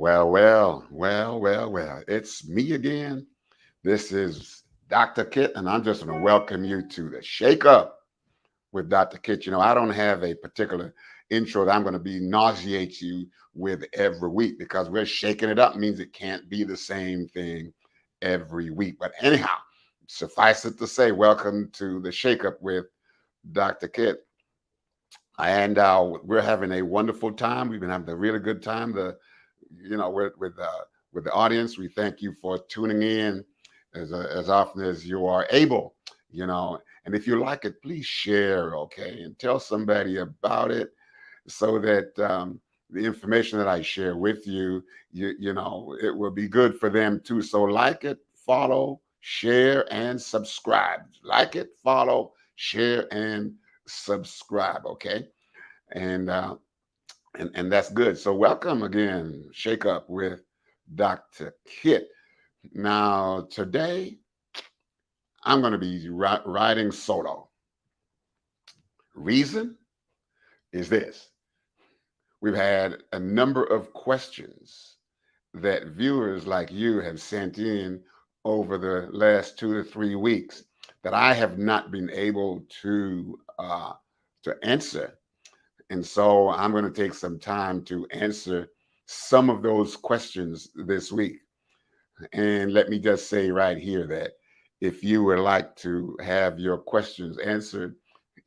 Well. It's me again. This is Dr. Kit, and I'm just going to welcome you to the Shake Up with Dr. Kit. I don't have a particular intro that I'm going to be nauseate you with every week because we're shaking it up means it can't be the same thing every week. But anyhow, suffice it to say, welcome to the Shake Up with Dr. Kit. And we're having a wonderful time. We've been having a really good time. With the audience, we thank you for tuning in as often as you are able. And if you like it, please share, okay, and tell somebody about it so that the information that I share with you, it will be good for them too. So like it, follow, share, and subscribe. Like it, follow, share, and subscribe. Okay, and and that's good. So welcome again, Shake Up with Dr. Kit. Now today I'm going to be riding solo. Reason is this: we've had a number of questions that viewers like you have sent in over the last 2 to 3 weeks that I have not been able to answer. And so I'm going to take some time to answer some of those questions this week. And let me just say right here that if you would like to have your questions answered,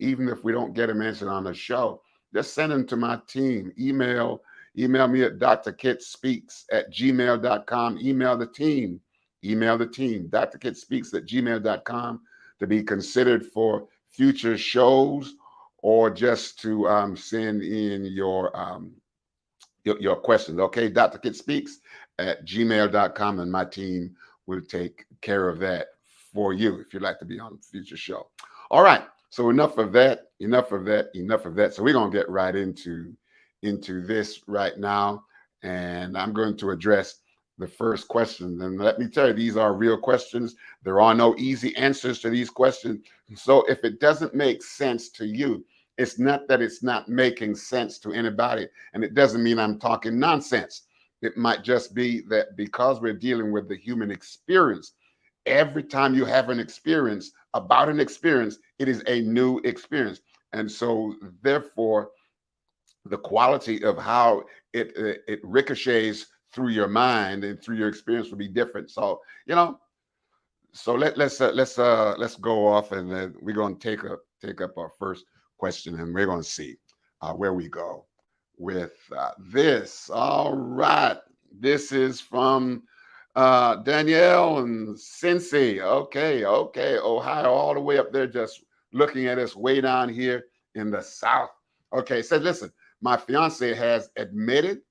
even if we don't get them answered on the show, just send them to my team. Email me at drkitspeaks@gmail.com. Email the team, drkitspeaks@gmail.com, to be considered for future shows or just to send in your questions. Okay, drkitspeaks@gmail.com, and my team will take care of that for you if you'd like to be on a future show. All right. So enough of that. So we're gonna get right into this right now, and I'm going to address the first question. And let me tell you, these are real questions. There are no easy answers to these questions. So if it doesn't make sense to you, it's not that it's not making sense to anybody, and it doesn't mean I'm talking nonsense. It might just be that because we're dealing with the human experience, every time you have an experience about an experience, it is a new experience. And so therefore, the quality of how it ricochets through your mind and through your experience will be different. So, let's go off, and then we're going to take up our first question, and we're going to see where we go with this. All right, this is from Danielle and Cincy. Okay, Ohio, all the way up there, just looking at us way down here in the South. Okay, said, listen, my fiance has admitted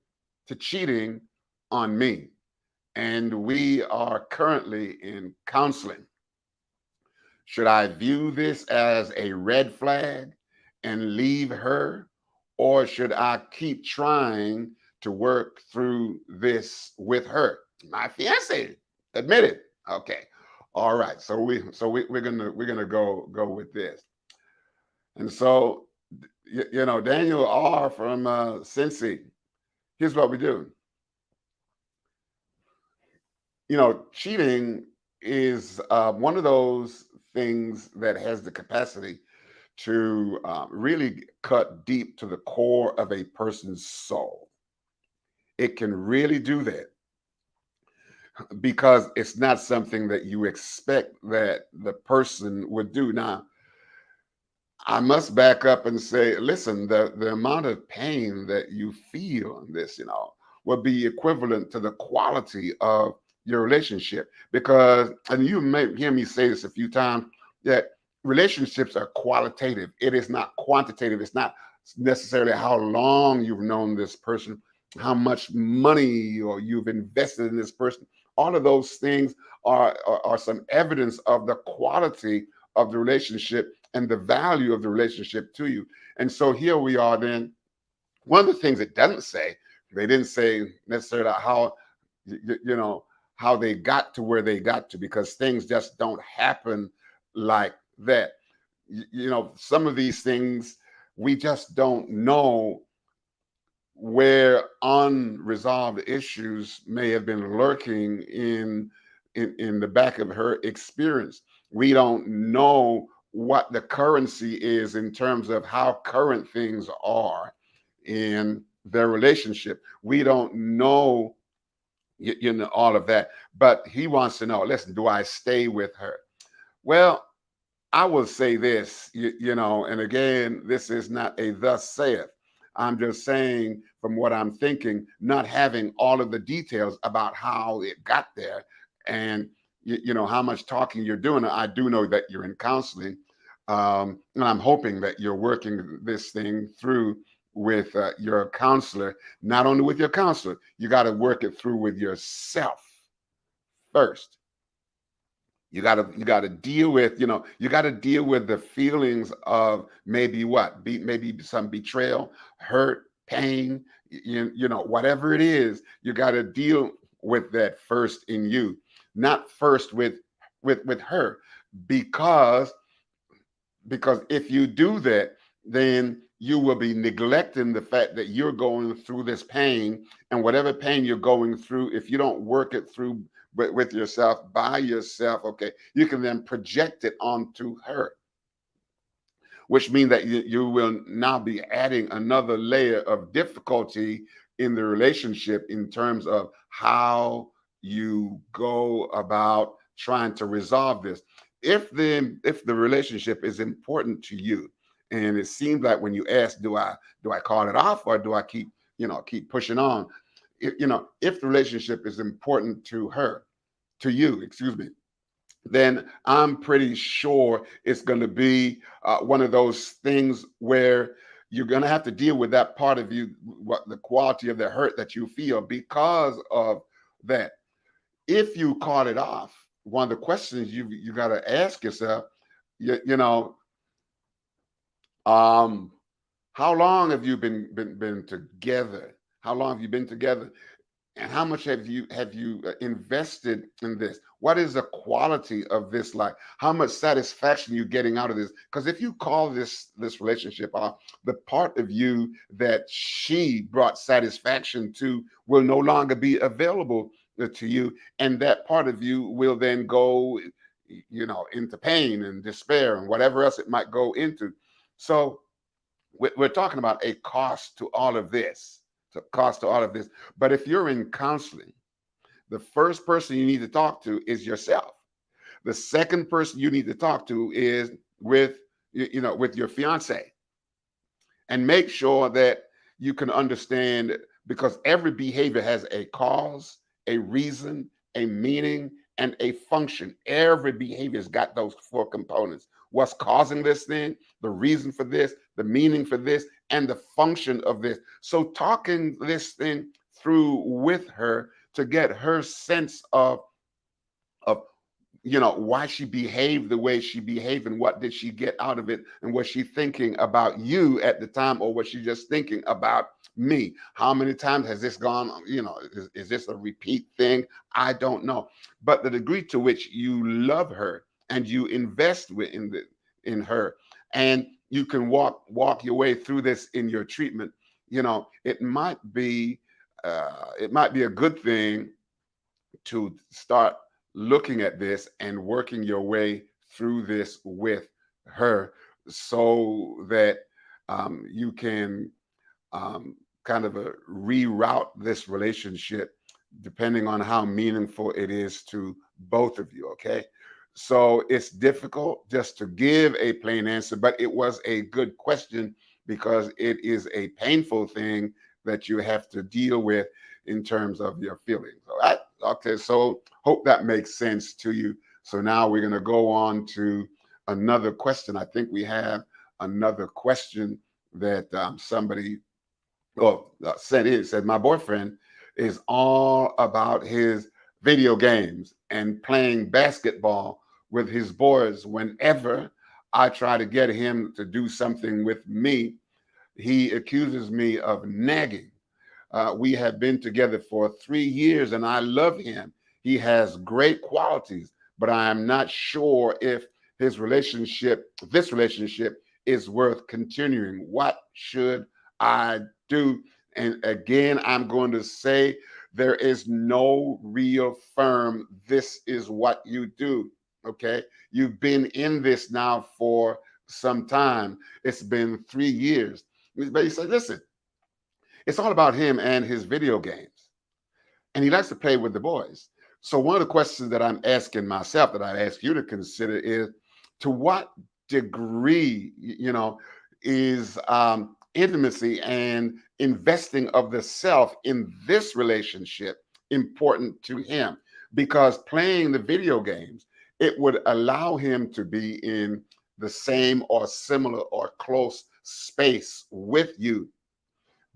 to cheating on me, and we are currently in counseling. Should I view this as a red flag and leave her, or should I keep trying to work through this with her? My fiance admitted. Okay, all right. So we're gonna go with this, and so Daniel R from Cincy. Here's what we do. Cheating is one of those things that has the capacity to really cut deep to the core of a person's soul. It can really do that because it's not something that you expect that the person would do. Now, I must back up and say, listen, the amount of pain that you feel in this, would be equivalent to the quality of your relationship. Because, and you may hear me say this a few times, that relationships are qualitative. It is not quantitative. It's not necessarily how long you've known this person, how much money or you've invested in this person. All of those things are some evidence of the quality of the relationship and the value of the relationship to you. And so here we are then. One of the things it doesn't say, they didn't say necessarily how, how they got to where they got to, because things just don't happen like that. Some of these things we just don't know where unresolved issues may have been lurking in the back of her experience. We don't know what the currency is in terms of how current things are in their relationship. We don't know, you know, all of that. But he wants to know, listen, do I stay with her? Well, I will say this, you know, and again, this is not a thus saith. I'm just saying from what I'm thinking, not having all of the details about how it got there and, you know, how much talking you're doing. I do know that you're in counseling. And I'm hoping that you're working this thing through with your counselor, not only with your counselor, you got to work it through with yourself first. You got to deal with, you know, you got to deal with the feelings of maybe what maybe some betrayal, hurt, pain, you know, whatever it is. You got to deal with that first in you, not first with her, because if you do that, then you will be neglecting the fact that you're going through this pain, and whatever pain you're going through, if you don't work it through with yourself, by yourself, okay, you can then project it onto her, which means that you will now be adding another layer of difficulty in the relationship in terms of how you go about trying to resolve this. If the relationship is important to you, and it seems like when you ask, do I call it off, or do I keep, you know, keep pushing on? You know, if the relationship is important to you, excuse me, then I'm pretty sure it's going to be one of those things where you're going to have to deal with that part of you, what the quality of the hurt that you feel because of that. If you caught it off, one of the questions you got to ask yourself, you know, um, how long have you been together? How long have you been together? And how much have you invested in this? What is the quality of this like? How much satisfaction you getting out of this? Because if you call this relationship off, the part of you that she brought satisfaction to will no longer be available to you, and that part of you will then go, you know, into pain and despair and whatever else it might go into. So we're talking about a cost to all of this, to cost to all of this. But if you're in counseling, the first person you need to talk to is yourself. The second person you need to talk to is with, you know, with your fiance, and make sure that you can understand, because every behavior has a cause, a reason, a meaning, and a function. Every behavior's got those four components: what's causing this thing, the reason for this, the meaning for this, and the function of this. So talking this thing through with her to get her sense of you know, why she behaved the way she behaved, and what did she get out of it, and was she thinking about you at the time, or was she just thinking about me? How many times has this gone, you know, is this a repeat thing? I don't know. But the degree to which you love her and you invest in her, and you can walk your way through this in your treatment, you know, it might be a good thing to start looking at this and working your way through this with her, so that you can kind of reroute this relationship depending on how meaningful it is to both of you. Okay. So it's difficult just to give a plain answer, but it was a good question, because it is a painful thing that you have to deal with in terms of your feelings. All right. Okay. So hope that makes sense to you. So now we're going to go on to another question. I think we have another question that somebody sent in. Said, my boyfriend is all about his video games and playing basketball with his boys. Whenever I try to get him to do something with me, he accuses me of nagging. We have been together for 3 years and I love him. He has great qualities, but I am not sure if this relationship is worth continuing. What should I do? And again, I'm going to say there is no real firm, this is what you do. Okay. You've been in this now for some time. It's been 3 years. But he said, listen, it's all about him and his video games. And he likes to play with the boys. So one of the questions that I'm asking myself that I ask you to consider is, to what degree, is intimacy and investing of the self in this relationship important to him? Because playing the video games, it would allow him to be in the same or similar or close space with you,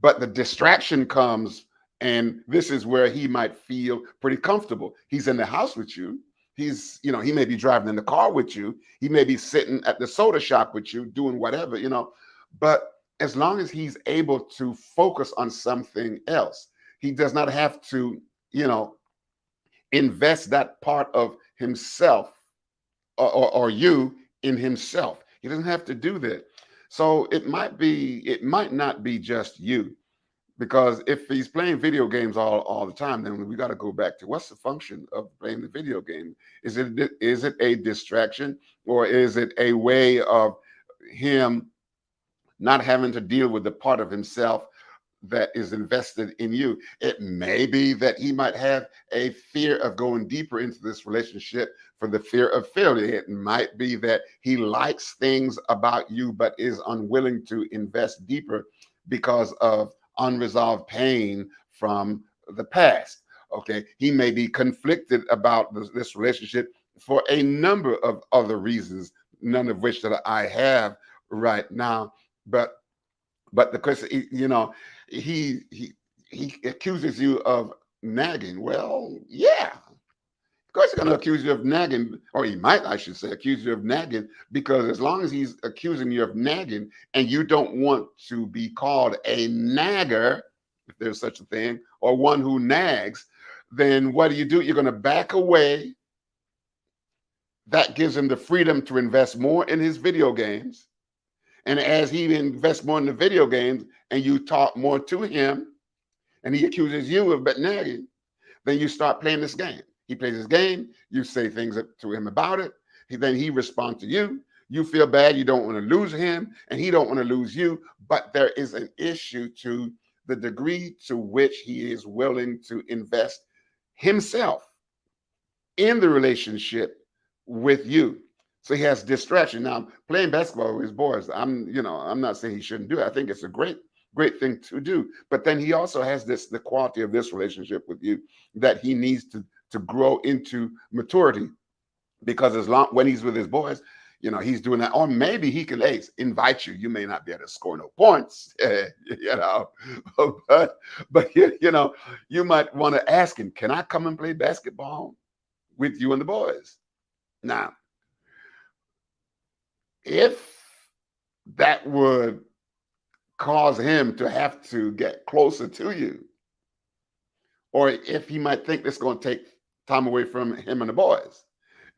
but the distraction comes, and this is where he might feel pretty comfortable. He's in the house with you. He may be driving in the car with you. He may be sitting at the soda shop with you, doing whatever. But as long as he's able to focus on something else, he does not have to, invest that part of himself, or you in himself. He doesn't have to do that. So it might not be just you, because if he's playing video games all the time, then we got to go back to, what's the function of playing the video game? Is it a distraction, or is it a way of him not having to deal with the part of himself that is invested in you? It may be that he might have a fear of going deeper into this relationship for the fear of failure. It might be that he likes things about you but is unwilling to invest deeper because of unresolved pain from the past. Okay, he may be conflicted about this relationship for a number of other reasons, none of which that I have right now. But the question, he accuses you of nagging. Well, yeah, of course he's going to accuse you of nagging, or he might, I should say, accuse you of nagging, because as long as he's accusing you of nagging and you don't want to be called a nagger, if there's such a thing, or one who nags, then what do? You're going to back away. That gives him the freedom to invest more in his video games. And as he invests more in the video games and you talk more to him and he accuses you of nagging, then you start playing this game. He plays his game, you say things to him about it, then he responds to you. You feel bad, you don't want to lose him, and he don't want to lose you. But there is an issue to the degree to which he is willing to invest himself in the relationship with you. So he has distraction. Now, playing basketball with his boys, I'm not saying he shouldn't do it. I think it's a great thing to do. But then he also has the quality of this relationship with you that he needs to grow into maturity, because when he's with his boys, he's doing that. Or maybe he can invite you. You may not be able to score no points, but you might want to ask him, can I come and play basketball with you and the boys? Now, if that would cause him to have to get closer to you, or if he might think it's going to take time away from him and the boys.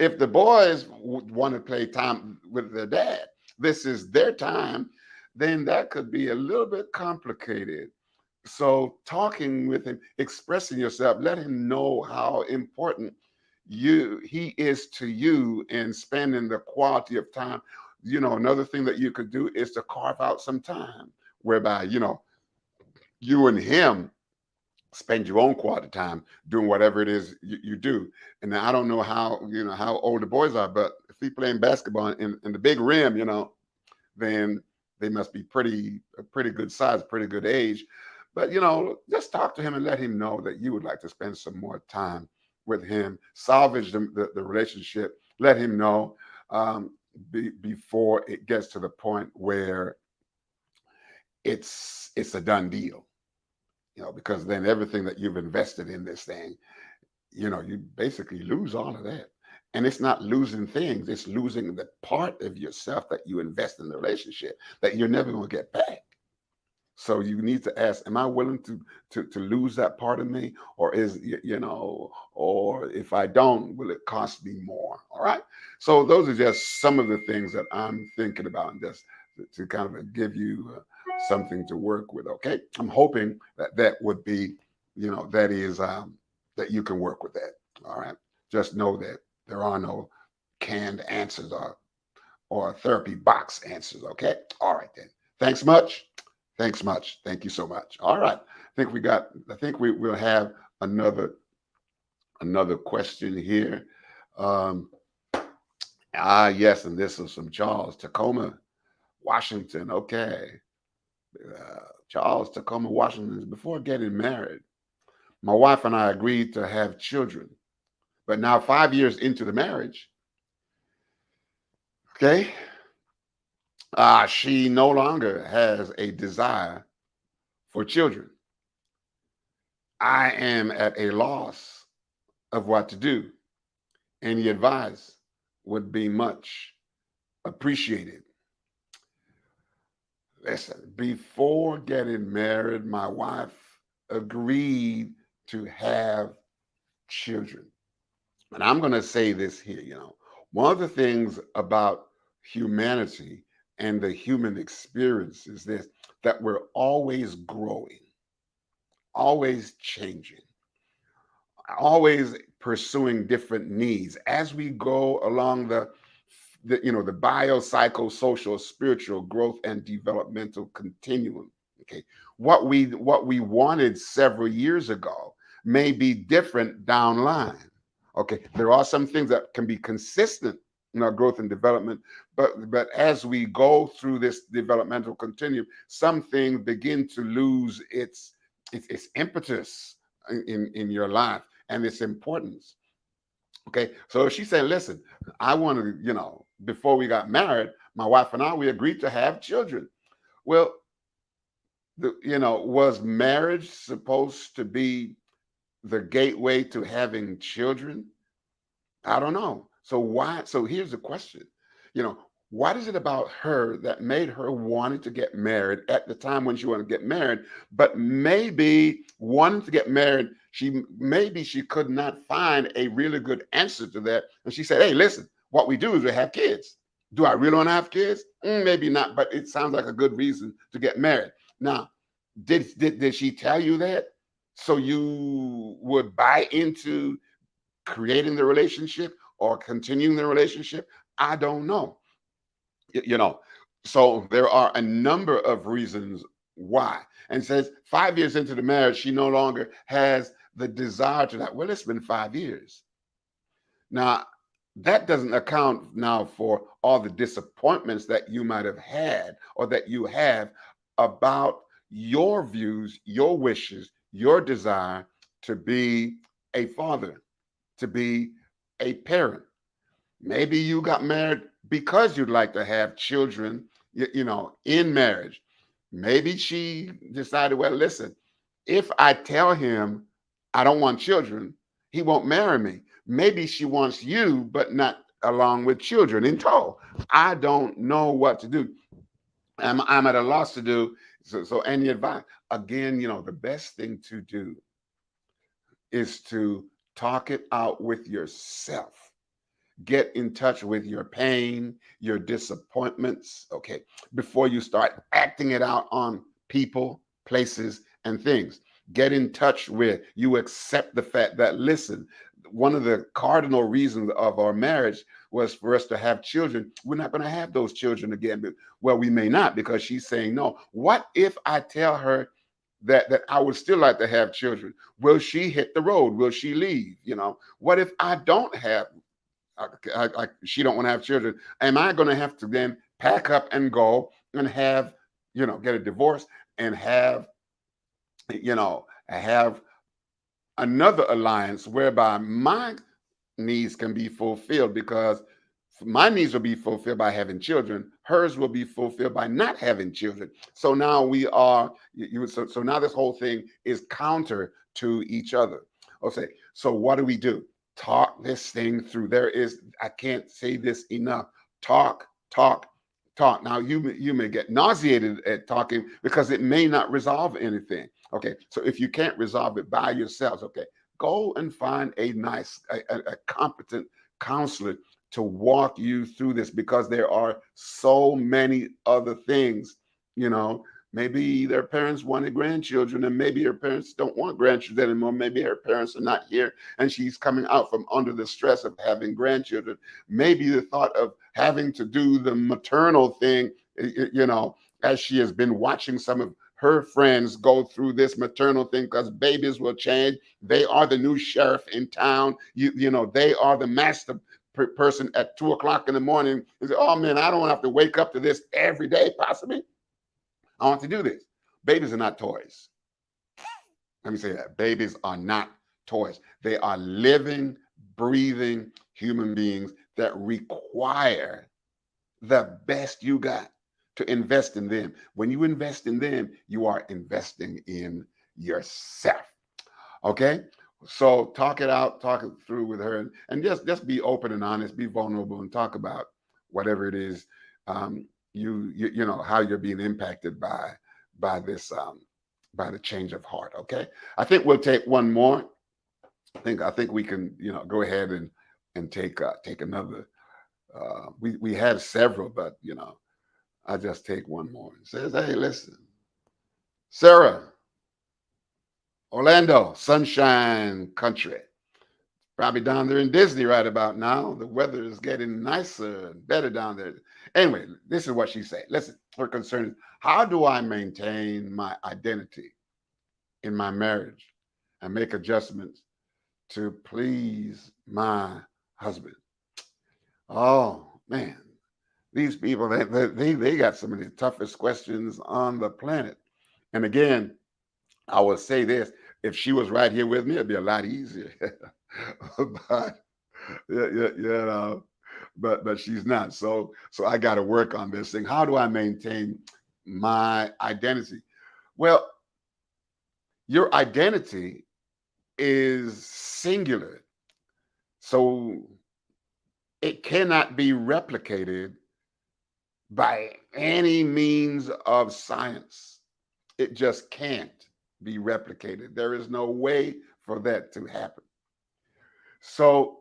If the boys want to play time with their dad, this is their time, then that could be a little bit complicated. So talking with him, expressing yourself, let him know how important he is to you, and spending the quality of time. Another thing that you could do is to carve out some time whereby, you and him spend your own quality time doing whatever it is you do. And now I don't know how old the boys are, but if he's playing basketball in the big rim, then they must be a pretty good size, pretty good age. But just talk to him and let him know that you would like to spend some more time with him. Salvage the relationship. Let him know before it gets to the point where it's a done deal. Because then everything that you've invested in this thing, you basically lose all of that. And it's not losing things, it's losing the part of yourself that you invest in the relationship that you're never going to get back. So you need to ask, am I willing to lose that part of me? Or or if I don't, will it cost me more? All right. So those are just some of the things that I'm thinking about, and just to kind of give you something to work with. Okay, I'm hoping that that would be, that is that you can work with that. All right, just know that there are no canned answers or therapy box answers. Okay, all right then. Thanks much. Thanks much. Thank you so much. All right. I think we will have another question here. Um, yes, and this is from Charles, Tacoma, Washington. Okay. Charles, Tacoma, Washington. Before getting married, my wife and I agreed to have children. But now, 5 years into the marriage, okay, she no longer has a desire for children. I am at a loss of what to do. Any advice would be much appreciated. Listen, before getting married, my wife agreed to have children. And I'm going to say this here, one of the things about humanity and the human experience is this, that we're always growing, always changing, always pursuing different needs as we go along the biopsychosocial spiritual growth and developmental continuum. Okay, what we wanted several years ago may be different down line. Okay, there are some things that can be consistent in our growth and development, but as we go through this developmental continuum, some things begin to lose its impetus in your life and its importance. Okay, so she said, listen, I want to, before we got married, my wife and I, we agreed to have children. Well, was marriage supposed to be the gateway to having children? I don't know. So why? So here's the question. You know, what is it about her that made her wanting to get married at the time when she wanted to get married, but maybe wanting to get married, she could not find a really good answer to that. And she said, hey, listen, what we do is we have kids. Do I really want to have kids? Maybe not, but it sounds like a good reason to get married. Now, did she tell you that so you would buy into creating the relationship or continuing the relationship? I don't know. You know, so there are a number of reasons why. And says 5 years into the marriage, she no longer has the desire to that. Well, it's been 5 years. Now, that doesn't account now for all the disappointments that you might have had or that you have about your views, your wishes, your desire to be a father, to be a parent. Maybe you got married because you'd like to have children, in marriage. Maybe she decided, well, listen, if I tell him I don't want children, he won't marry me. Maybe she wants you, but not along with children in tow. I don't know what to do. I'm at a loss to do. So any advice? Again, the best thing to do is to talk it out with yourself. Get in touch with your pain, your disappointments, okay, before you start acting it out on people, places, and things. Get in touch with, you accept the fact that, listen, one of the cardinal reasons of our marriage was for us to have children. We're not going to have those children again. Well, we may not, because she's saying no. What if I tell her that I would still like to have children? Will she hit the road? Will she leave? What if I don't have she don't want to have children? Am I going to have to then pack up and go and have, get a divorce and have another alliance whereby my needs can be fulfilled? Because my needs will be fulfilled by having children. Hers will be fulfilled by not having children. So now we are, so now this whole thing is counter to each other. Okay, so what do? Talk this thing through. I can't say this enough. Talk, talk, talk. Now you may get nauseated at talking because it may not resolve anything. Okay, so if you can't resolve it by yourselves, okay, go and find a competent counselor to walk you through this, because there are so many other things, Maybe their parents wanted grandchildren, and maybe her parents don't want grandchildren anymore. Maybe her parents are not here, and she's coming out from under the stress of having grandchildren. Maybe the thought of having to do the maternal thing, as she has been watching some of her friends go through this maternal thing, because babies will change. They are the new sheriff in town. They are the master person at 2 o'clock in the morning. And say, oh man, I don't have to wake up to this every day, possibly. I want to do this. Babies are not toys. Let me say that. Babies are not toys. They are living, breathing human beings that require the best you got to invest in them. When you invest in them, you are investing in yourself. Okay? So talk it out, talk it through with her, and just be open and honest, be vulnerable, and talk about whatever it is, how you're being impacted by this, by the change of heart. Okay, I think we'll take one more. I think we can go ahead and take another. We have several, but I just take one more. It says, hey, listen, Sarah, Orlando, Sunshine Country. Probably down there in Disney right about now. The weather is getting nicer and better down there. Anyway, this is what she said. Listen, her concern is, how do I maintain my identity in my marriage and make adjustments to please my husband? Oh, man. These people, they got some of the toughest questions on the planet. And again, I will say this, if she was right here with me, it'd be a lot easier. but but she's not. So I got to work on this thing. How do I maintain my identity? Well, your identity is singular, so it cannot be replicated by any means of science. It just can't be replicated. There is no way for that to happen. So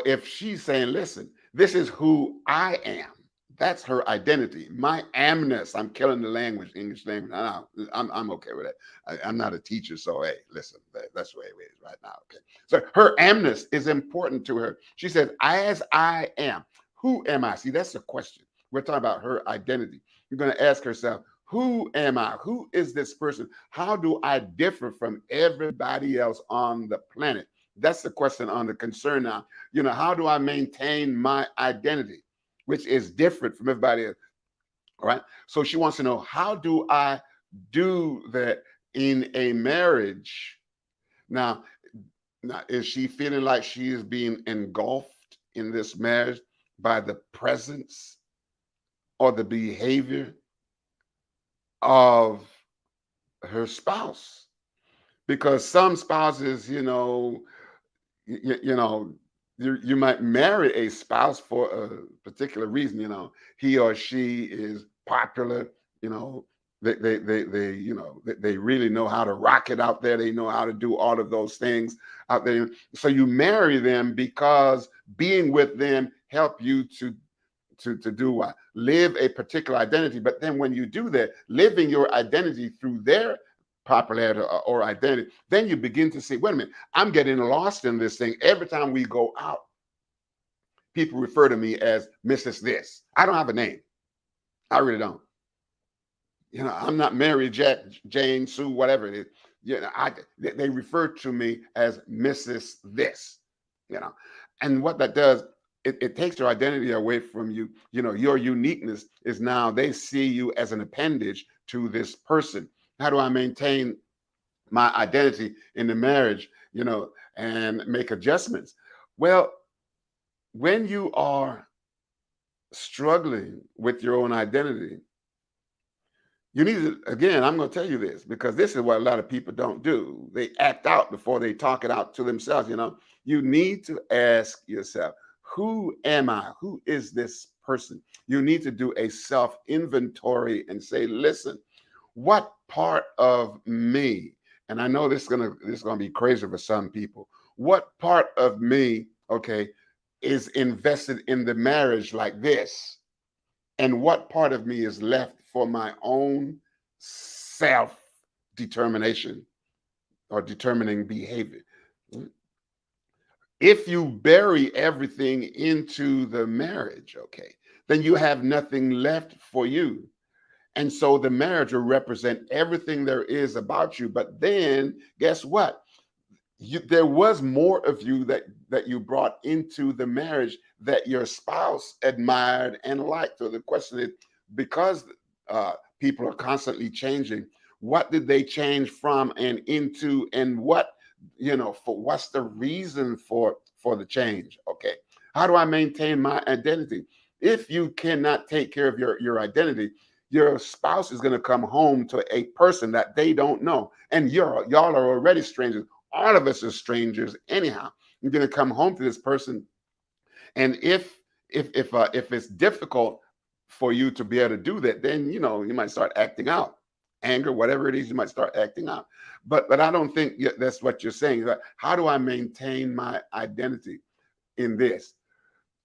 if she's saying, listen, this is who I am, that's her identity. My amness, I'm killing the language, English language. I'm okay with that. I'm not a teacher, so hey, listen, that's the way it is right now. Okay. So her amness is important to her. She says, as I am, who am I? See, that's the question. We're talking about her identity. You're going to ask herself, who am I? Who is this person? How do I differ from everybody else on the planet? That's the question on the concern now. How do I maintain my identity, which is different from everybody else? All right. So she wants to know, how do I do that in a marriage? Now, is she feeling like she is being engulfed in this marriage by the presence or the behavior of her spouse? Because some spouses, you might marry a spouse for a particular reason. He or she is popular. They really know how to rock it out there. They know how to do all of those things out there. So you marry them because being with them help you to do what? Live a particular identity. But then when you do that, living your identity through their popularity or identity, then you begin to say, wait a minute, I'm getting lost in this thing. Every time we go out, people refer to me as Mrs. This. I don't have a name. I really don't. I'm not Mary, Jack, Jane, Sue, whatever it is. They refer to me as Mrs. This. And what that does, it takes your identity away from you. Your uniqueness is now they see you as an appendage to this person. How do I maintain my identity in the marriage, and make adjustments? Well, when you are struggling with your own identity, you need to, again, I'm going to tell you this, because this is what a lot of people don't do. They act out before they talk it out to themselves. You need to ask yourself, who am I? Who is this person? You need to do a self-inventory and say, listen, what part of me, and I know this is gonna be crazy for some people, what part of me, okay, is invested in the marriage like this? and what part of me is left for my own self determination or determining behavior. If you bury everything into the marriage, okay, then you have nothing left for you. And so the marriage will represent everything there is about you. But then guess what? There was more of you that you brought into the marriage that your spouse admired and liked. So the question is, because people are constantly changing, what did they change from and into, and what, for what's the reason for the change? Okay, how do I maintain my identity? If you cannot take care of your identity, your spouse is going to come home to a person that they don't know, and y'all are already strangers. All of us are strangers anyhow. You're going to come home to this person, and if it's difficult for you to be able to do that, then you might start acting out, anger, whatever it is, you might start acting out. But I don't think that's what you're saying. Like, how do I maintain my identity in this?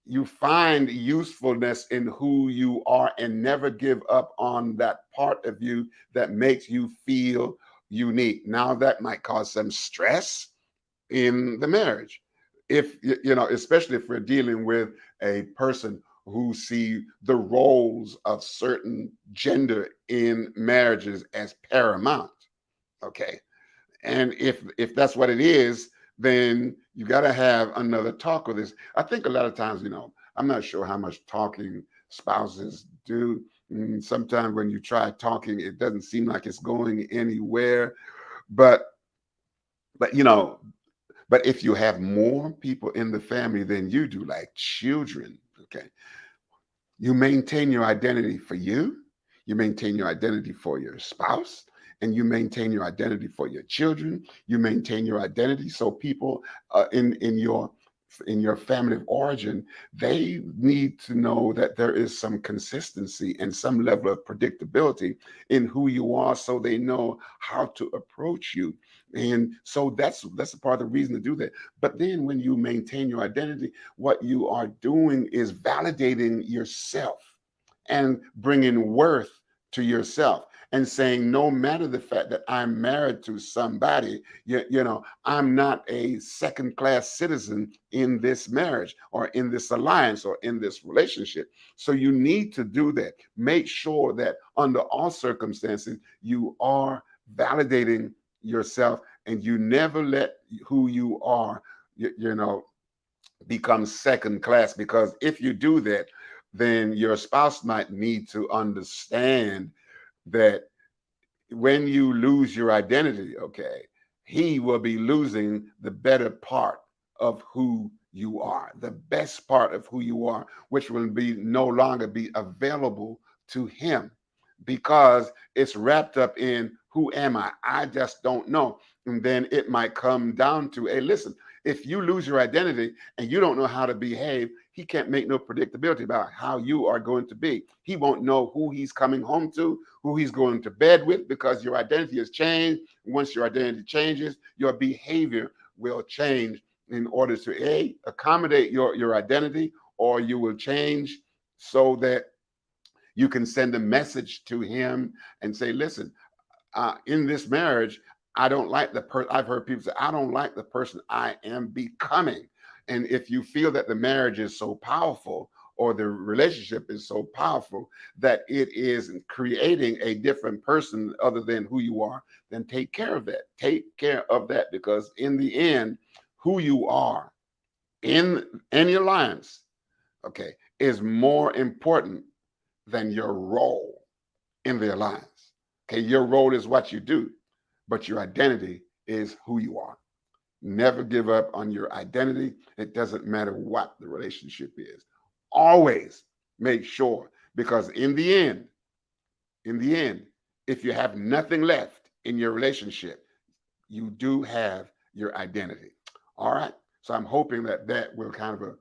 You find usefulness in who you are and never give up on that part of you that makes you feel unique. Now, that might cause some stress in the marriage, if especially if we're dealing with a person who see the roles of certain gender in marriages as paramount. Okay, and if that's what it is, then you got to have another talk with this. I think a lot of times, I'm not sure how much talking spouses do. Sometimes when you try talking, it doesn't seem like it's going anywhere. But but but if you have more people in the family than you do, like children, okay, you maintain your identity for you maintain your identity for your spouse, and you maintain your identity for your children. You maintain your identity so people in your family of origin, they need to know that there is some consistency and some level of predictability in who you are, so they know how to approach you. And so that's a part of the reason to do that. But then when you maintain your identity, what you are doing is validating yourself and bringing worth to yourself, and saying, no matter the fact that I'm married to somebody, I'm not a second class citizen in this marriage or in this alliance or in this relationship. So you need to do that. Make sure that under all circumstances, you are validating yourself, and you never let who you are, become second class. Because if you do that, then your spouse might need to understand that when you lose your identity, okay, he will be losing the better part of who you are, the best part of who you are, which will be no longer be available to him, because it's wrapped up in who am I? I just don't know. And then it might come down to, hey, listen, if you lose your identity and you don't know how to behave, he can't make no predictability about how you are going to be. He won't know who he's coming home to, who he's going to bed with, because your identity has changed. Once your identity changes, your behavior will change in order to accommodate your identity, or you will change so that you can send a message to him and say, listen, in this marriage, I don't like the person. I've heard people say, I don't like the person I am becoming. And if you feel that the marriage is so powerful, or the relationship is so powerful that it is creating a different person other than who you are, then take care of that. Take care of that, because in the end, who you are in any alliance, okay, is more important than your role in the alliance. Okay, your role is what you do, but your identity is who you are. Never give up on your identity. It doesn't matter what the relationship is. Always make sure, because in the end, if you have nothing left in your relationship, you do have your identity. All right. So I'm hoping that that will kind of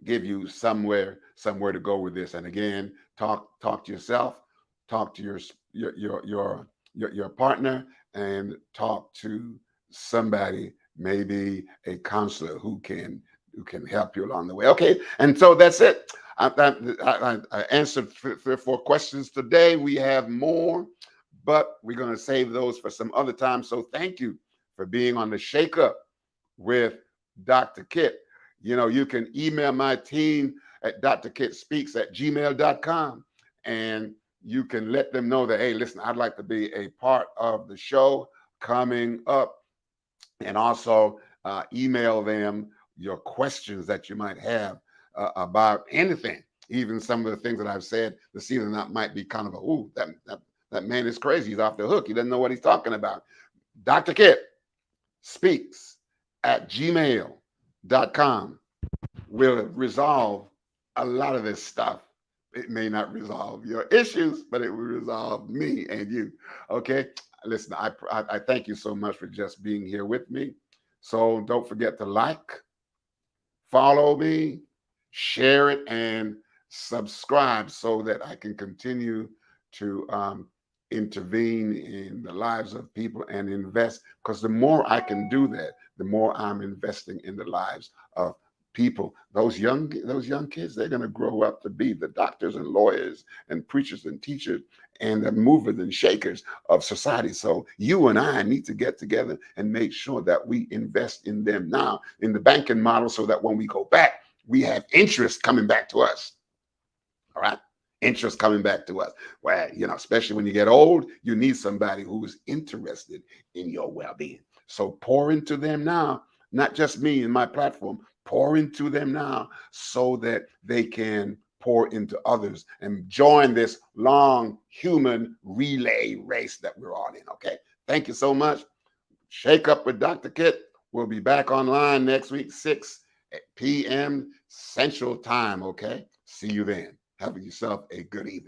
give you somewhere to go with this. And again, talk to yourself, talk to your partner, and talk to somebody, maybe a counselor who can help you along the way. Okay, and so that's it. I answered three or four questions today. We have more, but we're going to save those for some other time. So thank you for being on the Shake Up with Dr. Kit. You can email my team at drkitspeaks@gmail.com, and you can let them know that, hey, listen, I'd like to be a part of the show coming up. And also email them your questions that you might have about anything, even some of the things that I've said this evening that might be kind of ooh, that man is crazy. He's off the hook. He doesn't know what he's talking about. Dr. Kit speaks at gmail.com will resolve a lot of this stuff. It may not resolve your issues, but it will resolve me and you. Okay. Listen, I thank you so much for just being here with me. So don't forget to like, follow me, share it, and subscribe so that I can continue to intervene in the lives of people and invest. Because the more I can do that, the more I'm investing in the lives of people. Those young kids, they're going to grow up to be the doctors and lawyers and preachers and teachers and the movers and shakers of society. So you and I need to get together and make sure that we invest in them now in the banking model, so that when we go back, we have interest coming back to us. All right. Interest coming back to us. Well, especially when you get old, you need somebody who's interested in your well-being. So pour into them now, not just me and my platform. Pour into them now so that they can pour into others and join this long human relay race that we're all in. Okay. Thank you so much. Shake Up with Dr. Kit. We'll be back online next week, 6 p.m. Central Time. Okay. See you then. Have yourself a good evening.